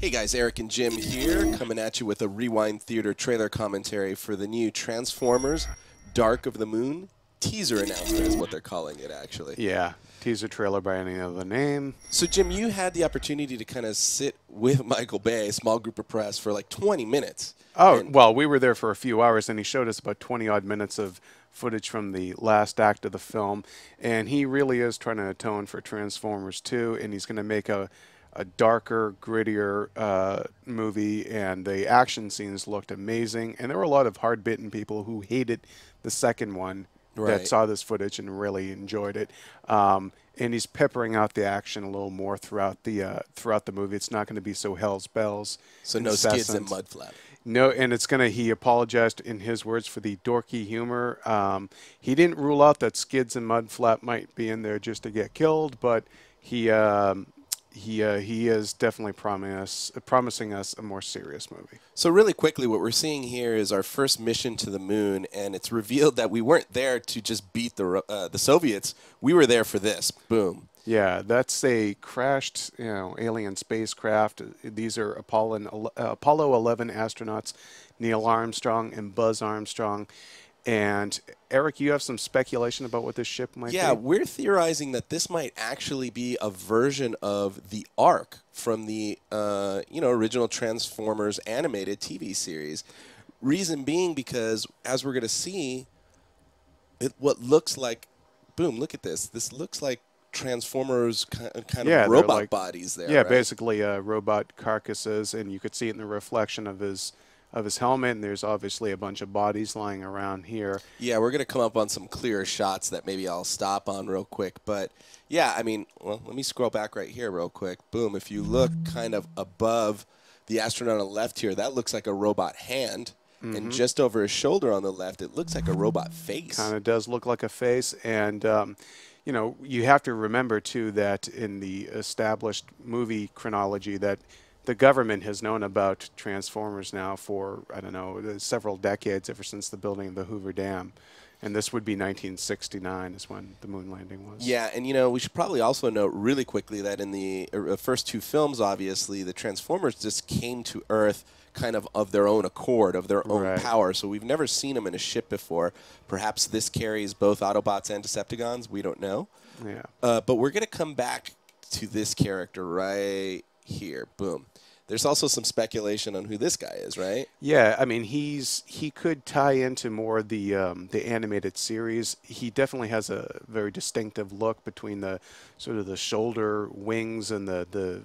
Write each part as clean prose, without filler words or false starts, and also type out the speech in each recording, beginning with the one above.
Hey guys, Eric and Jim here, coming at you with a Rewind Theater trailer commentary for the new Transformers Dark of the Moon teaser announcement is what they're calling it, actually. Yeah, teaser trailer by any other name. So Jim, you had the opportunity to kind of sit with Michael Bay, a small group of press, for like 20 minutes. Oh, well, we were there for a few hours, and he showed us about 20-odd minutes of footage from the last act of the film, and he really is trying to atone for Transformers 2, and he's going to make a darker, grittier movie, and the action scenes looked amazing. And there were a lot of hard-bitten people who hated the second one that saw this footage and really enjoyed it. And he's peppering out the action a little more throughout the movie. It's not going to be so hell's bells. So no skids and mud flap. No, and it's going to, he apologized in his words for the dorky humor. He didn't rule out that skids and mud flap might be in there just to get killed, but he is definitely promising us a more serious movie. So really quickly, what we're seeing here is our first mission to the moon, and it's revealed that we weren't there to just beat the Soviets. We were there for this. Boom. Yeah, that's a crashed, alien spacecraft. These are Apollo 11 astronauts, Neil Armstrong and Buzz Armstrong. And Eric, you have some speculation about what this ship might be? Yeah, we're theorizing that this might actually be a version of the Ark from the original Transformers animated TV series. Reason being because, as we're going to see, what looks like, boom, look at this. This looks like Transformers kind of robot bodies there. Yeah, right? basically robot carcasses, and you could see it in the reflection of his helmet, and there's obviously a bunch of bodies lying around here. Yeah, we're going to come up on some clearer shots that maybe I'll stop on real quick. But, yeah, I mean, well, let me scroll back right here real quick. Boom, if you look kind of above the astronaut on the left here, that looks like a robot hand. Mm-hmm. And just over his shoulder on the left, it looks like a robot face. Kind of does look like a face. And, you have to remember, too, that in the established movie chronology that the government has known about Transformers now for, I don't know, several decades, ever since the building of the Hoover Dam. And this would be 1969 is when the moon landing was. Yeah, and, we should probably also note really quickly that in the first two films, obviously, the Transformers just came to Earth kind of their own accord, of their own power. So we've never seen them in a ship before. Perhaps this carries both Autobots and Decepticons. We don't know. Yeah. But we're going to come back to this character right here. Boom. There's also some speculation on who this guy is, right? Yeah, I mean, he could tie into more the animated series. He definitely has a very distinctive look between the sort of the shoulder wings and the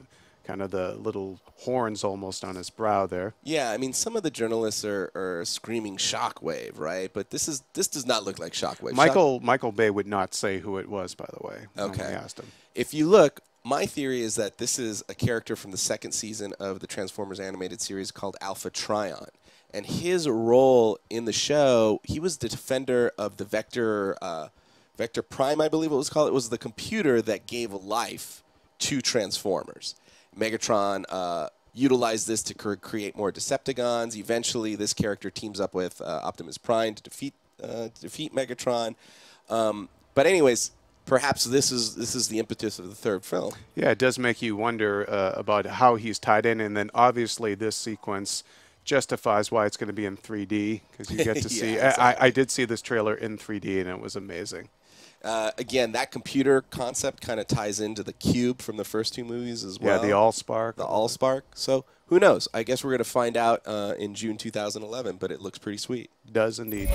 kind of the little horns almost on his brow there. Yeah, I mean, some of the journalists are screaming Shockwave, right? But this does not look like Shockwave. Michael Bay would not say who it was, by the way. Okay. When we asked him. If you look, my theory is that this is a character from the second season of the Transformers animated series called Alpha Trion. And his role in the show, he was the defender of the Vector Prime, I believe it was called. It was the computer that gave life to Transformers. Megatron utilized this to create more Decepticons. Eventually, this character teams up with Optimus Prime to defeat Megatron. But anyways, perhaps this is the impetus of the third film. Yeah, it does make you wonder about how he's tied in, and then obviously this sequence justifies why it's going to be in 3D, because you get to see. Exactly. I did see this trailer in 3D, and it was amazing. Again, that computer concept kind of ties into the Cube from the first two movies as well. Yeah, the Allspark. The Allspark. So who knows? I guess we're going to find out in June 2011, but it looks pretty sweet. Does indeed.